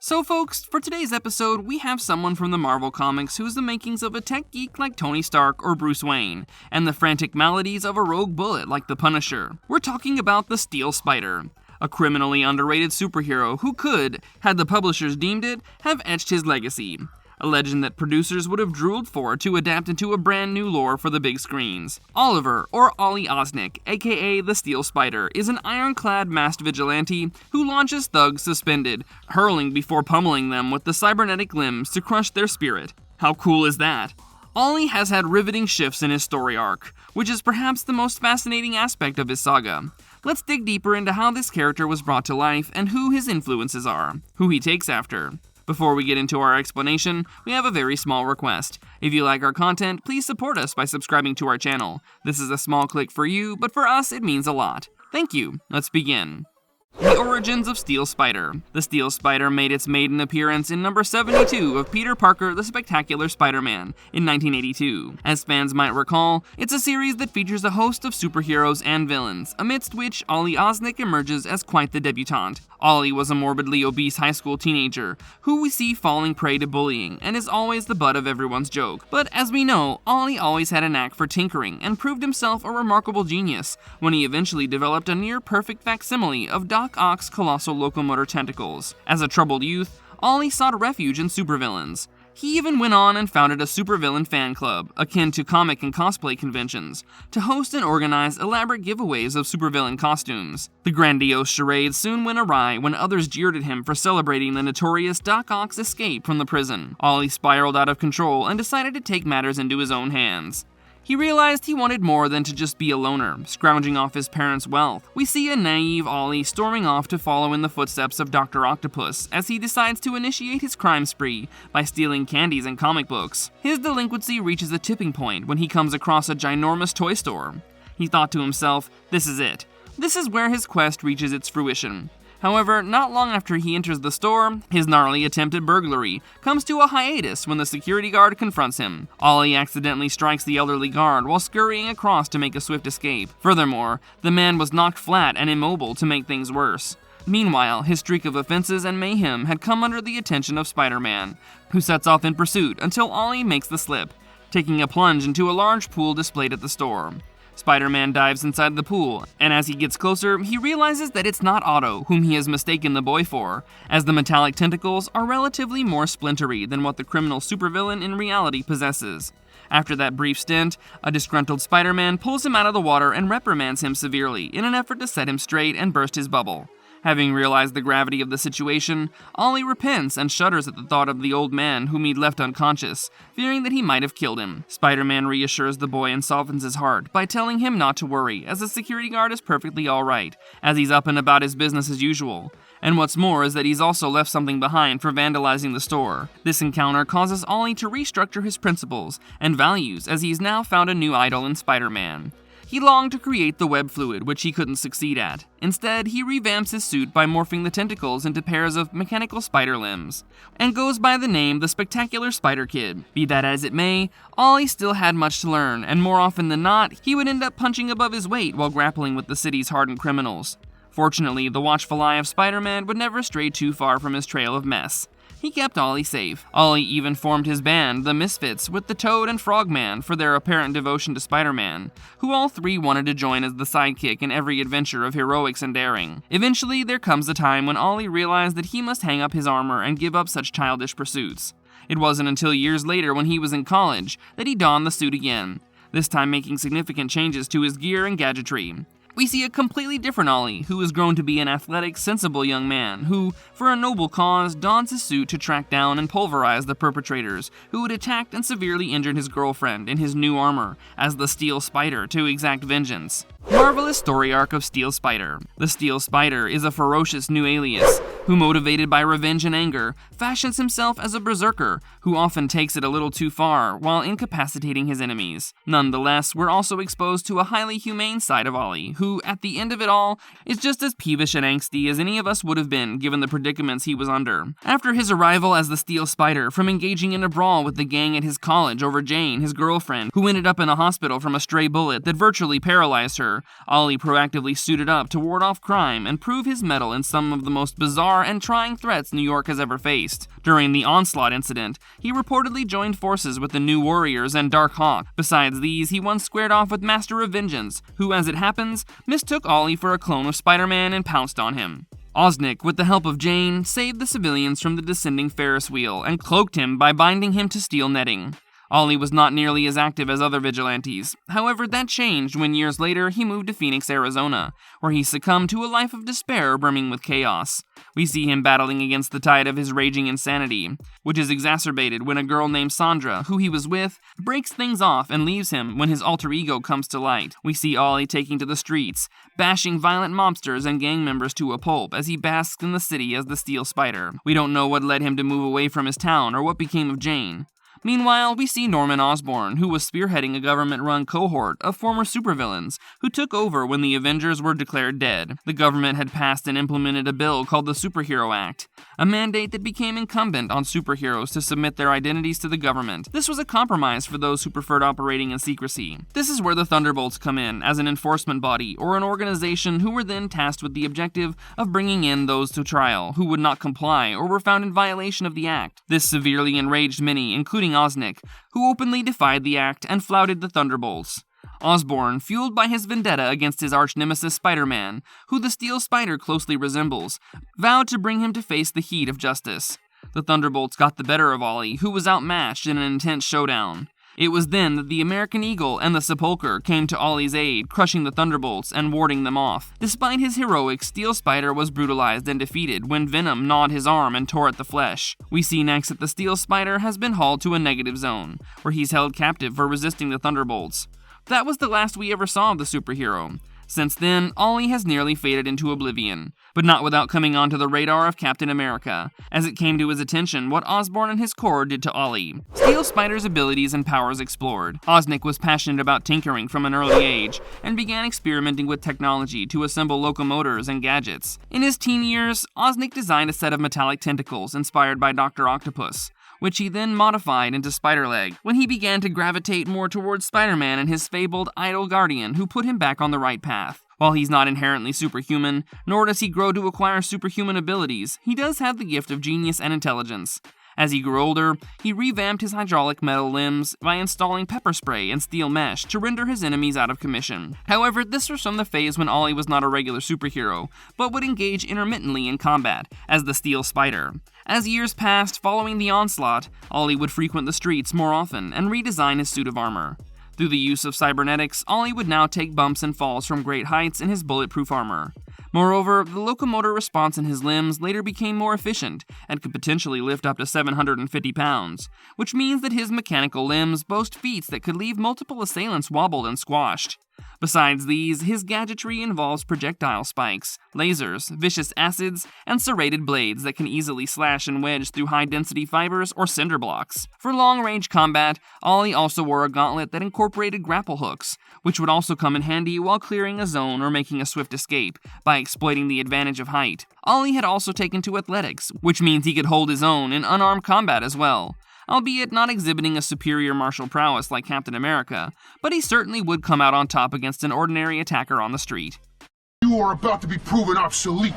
So folks, for today's episode, we have someone from the Marvel Comics who's the makings of a tech geek like Tony Stark or Bruce Wayne, and the frantic maladies of a rogue bullet like the Punisher. We're talking about the Steel Spider, a criminally underrated superhero who could, had the publishers deemed it, have etched his legacy. A legend that producers would have drooled for to adapt into a brand new lore for the big screens. Oliver, or Ollie Osnick, aka the Steel Spider, is an iron-clad masked vigilante who launches thugs suspended, hurling before pummeling them with the cybernetic limbs to crush their spirit. How cool is that? Ollie has had riveting shifts in his story arc, which is perhaps the most fascinating aspect of his saga. Let's dig deeper into how this character was brought to life and who his influences are, who he takes after. Before we get into our explanation, we have a very small request. If you like our content, please support us by subscribing to our channel. This is a small click for you, but for us it means a lot. Thank you. Let's begin. The origins of Steel Spider. The Steel Spider made its maiden appearance in number 72 of Peter Parker, the Spectacular Spider-Man in 1982. As fans might recall, it's a series that features a host of superheroes and villains, amidst which Ollie Osnick emerges as quite the debutante. Ollie was a morbidly obese high school teenager, who we see falling prey to bullying, and is always the butt of everyone's joke. But as we know, Ollie always had a knack for tinkering, and proved himself a remarkable genius, when he eventually developed a near-perfect facsimile of Doc Ock's colossal locomotor tentacles. As a troubled youth, Ollie sought refuge in supervillains. He even went on and founded a supervillain fan club, akin to comic and cosplay conventions, to host and organize elaborate giveaways of supervillain costumes. The grandiose charade soon went awry when others jeered at him for celebrating the notorious Doc Ock's escape from the prison. Ollie spiraled out of control and decided to take matters into his own hands. He realized he wanted more than to just be a loner, scrounging off his parents' wealth. We see a naive Ollie storming off to follow in the footsteps of Dr. Octopus as he decides to initiate his crime spree by stealing candies and comic books. His delinquency reaches a tipping point when he comes across a ginormous toy store. He thought to himself, this is it. This is where his quest reaches its fruition. However, not long after he enters the store, his gnarly attempted burglary comes to a hiatus when the security guard confronts him. Ollie accidentally strikes the elderly guard while scurrying across to make a swift escape. Furthermore, the man was knocked flat and immobile to make things worse. Meanwhile, his streak of offenses and mayhem had come under the attention of Spider-Man, who sets off in pursuit until Ollie makes the slip, taking a plunge into a large pool displayed at the store. Spider-Man dives inside the pool, and as he gets closer, he realizes that it's not Otto, whom he has mistaken the boy for, as the metallic tentacles are relatively more splintery than what the criminal supervillain in reality possesses. After that brief stint, a disgruntled Spider-Man pulls him out of the water and reprimands him severely in an effort to set him straight and burst his bubble. Having realized the gravity of the situation, Ollie repents and shudders at the thought of the old man whom he'd left unconscious, fearing that he might have killed him. Spider-Man reassures the boy and softens his heart by telling him not to worry, as the security guard is perfectly alright, as he's up and about his business as usual. And what's more is that he's also left something behind for vandalizing the store. This encounter causes Ollie to restructure his principles and values as he's now found a new idol in Spider-Man. He longed to create the web fluid, which he couldn't succeed at. Instead, he revamps his suit by morphing the tentacles into pairs of mechanical spider limbs, and goes by the name the Spectacular Spider Kid. Be that as it may, Ollie still had much to learn, and more often than not, he would end up punching above his weight while grappling with the city's hardened criminals. Fortunately, the watchful eye of Spider-Man would never stray too far from his trail of mess. He kept Ollie safe. Ollie even formed his band, the Misfits, with the Toad and Frogman for their apparent devotion to Spider-Man, who all three wanted to join as the sidekick in every adventure of heroics and daring. Eventually, there comes a time when Ollie realized that he must hang up his armor and give up such childish pursuits. It wasn't until years later when he was in college that he donned the suit again, this time making significant changes to his gear and gadgetry. We see a completely different Ollie, who has grown to be an athletic, sensible young man, who, for a noble cause, dons his suit to track down and pulverize the perpetrators, who had attacked and severely injured his girlfriend in his new armor, as the Steel Spider, to exact vengeance. Marvelous story arc of Steel Spider. The Steel Spider is a ferocious new alias, who, motivated by revenge and anger, fashions himself as a berserker, who often takes it a little too far while incapacitating his enemies. Nonetheless, we're also exposed to a highly humane side of Ollie, who, at the end of it all, is just as peevish and angsty as any of us would have been given the predicaments he was under. After his arrival as the Steel Spider, from engaging in a brawl with the gang at his college over Jane, his girlfriend, who ended up in a hospital from a stray bullet that virtually paralyzed her, Spider, Ollie proactively suited up to ward off crime and prove his mettle in some of the most bizarre and trying threats New York has ever faced. During the Onslaught incident, he reportedly joined forces with the New Warriors and Dark Hawk. Besides these, he once squared off with Master of Vengeance, who, as it happens, mistook Ollie for a clone of Spider-Man and pounced on him. Osnick, with the help of Jane, saved the civilians from the descending Ferris wheel and cloaked him by binding him to steel netting. Ollie was not nearly as active as other vigilantes. However, that changed when years later he moved to Phoenix, Arizona, where he succumbed to a life of despair brimming with chaos. We see him battling against the tide of his raging insanity, which is exacerbated when a girl named Sandra, who he was with, breaks things off and leaves him when his alter ego comes to light. We see Ollie taking to the streets, bashing violent mobsters and gang members to a pulp as he basks in the city as the Steel Spider. We don't know what led him to move away from his town or what became of Jane. Meanwhile, we see Norman Osborn, who was spearheading a government-run cohort of former supervillains who took over when the Avengers were declared dead. The government had passed and implemented a bill called the Superhero Act, a mandate that became incumbent on superheroes to submit their identities to the government. This was a compromise for those who preferred operating in secrecy. This is where the Thunderbolts come in, as an enforcement body or an organization who were then tasked with the objective of bringing in those to trial who would not comply or were found in violation of the act. This severely enraged many, including Osnick, who openly defied the act and flouted the Thunderbolts. Osborn, fueled by his vendetta against his arch-nemesis Spider-Man, who the Steel Spider closely resembles, vowed to bring him to face the heat of justice. The Thunderbolts got the better of Ollie, who was outmatched in an intense showdown. It was then that the American Eagle and the Sepulchre came to Ollie's aid, crushing the Thunderbolts and warding them off. Despite his heroics, Steel Spider was brutalized and defeated when Venom gnawed his arm and tore at the flesh. We see next that the Steel Spider has been hauled to a negative zone, where he's held captive for resisting the Thunderbolts. That was the last we ever saw of the superhero. Since then, Ollie has nearly faded into oblivion, but not without coming onto the radar of Captain America, as it came to his attention what Osborn and his Corps did to Ollie. Steel Spider's abilities and powers explored. Osnick was passionate about tinkering from an early age, and began experimenting with technology to assemble locomotors and gadgets. In his teen years, Osnick designed a set of metallic tentacles inspired by Dr. Octopus, which he then modified into Spider-Leg, when he began to gravitate more towards Spider-Man and his fabled idol guardian who put him back on the right path. While he's not inherently superhuman, nor does he grow to acquire superhuman abilities, he does have the gift of genius and intelligence. As he grew older, he revamped his hydraulic metal limbs by installing pepper spray and steel mesh to render his enemies out of commission. However, this was from the phase when Ollie was not a regular superhero, but would engage intermittently in combat, as the Steel Spider. As years passed following the Onslaught, Ollie would frequent the streets more often and redesign his suit of armor. Through the use of cybernetics, Ollie would now take bumps and falls from great heights in his bulletproof armor. Moreover, the locomotor response in his limbs later became more efficient and could potentially lift up to 750 pounds, which means that his mechanical limbs boast feats that could leave multiple assailants wobbled and squashed. Besides these, his gadgetry involves projectile spikes, lasers, vicious acids, and serrated blades that can easily slash and wedge through high-density fibers or cinder blocks. For long-range combat, Ollie also wore a gauntlet that incorporated grapple hooks, which would also come in handy while clearing a zone or making a swift escape, by exploiting the advantage of height. Ollie had also taken to athletics, which means he could hold his own in unarmed combat as well. Albeit not exhibiting a superior martial prowess like Captain America, but he certainly would come out on top against an ordinary attacker on the street. You are about to be proven obsolete.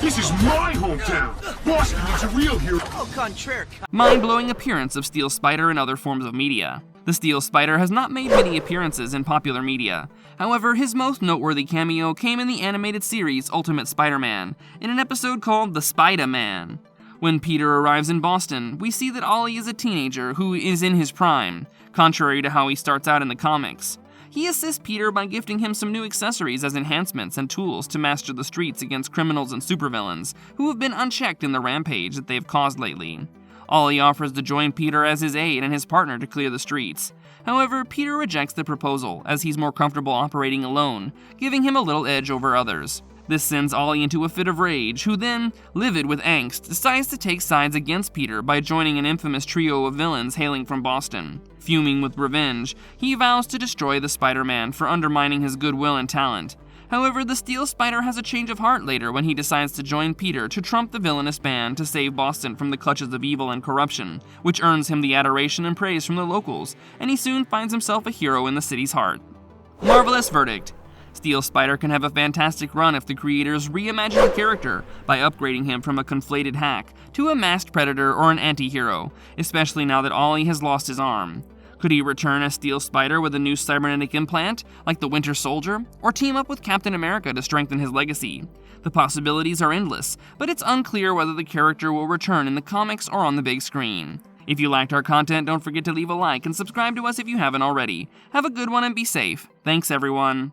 This is my hometown. Boston needs a real hero. Au contraire. Mind-blowing appearance of Steel Spider in other forms of media. The Steel Spider has not made many appearances in popular media. However, his most noteworthy cameo came in the animated series Ultimate Spider-Man, in an episode called The Spider-Man. When Peter arrives in Boston, we see that Ollie is a teenager who is in his prime, contrary to how he starts out in the comics. He assists Peter by gifting him some new accessories as enhancements and tools to master the streets against criminals and supervillains who have been unchecked in the rampage that they've caused lately. Ollie offers to join Peter as his aide and his partner to clear the streets. However, Peter rejects the proposal as he's more comfortable operating alone, giving him a little edge over others. This sends Ollie into a fit of rage, who then, livid with angst, decides to take sides against Peter by joining an infamous trio of villains hailing from Boston. Fuming with revenge, he vows to destroy the Spider-Man for undermining his goodwill and talent. However, the Steel Spider has a change of heart later when he decides to join Peter to trump the villainous band to save Boston from the clutches of evil and corruption, which earns him the adoration and praise from the locals, and he soon finds himself a hero in the city's heart. Marvelous verdict. Steel Spider can have a fantastic run if the creators reimagine a character by upgrading him from a conflated hack to a masked predator or an anti-hero, especially now that Ollie has lost his arm. Could he return as Steel Spider with a new cybernetic implant, like the Winter Soldier, or team up with Captain America to strengthen his legacy? The possibilities are endless, but it's unclear whether the character will return in the comics or on the big screen. If you liked our content, don't forget to leave a like and subscribe to us if you haven't already. Have a good one and be safe. Thanks, everyone.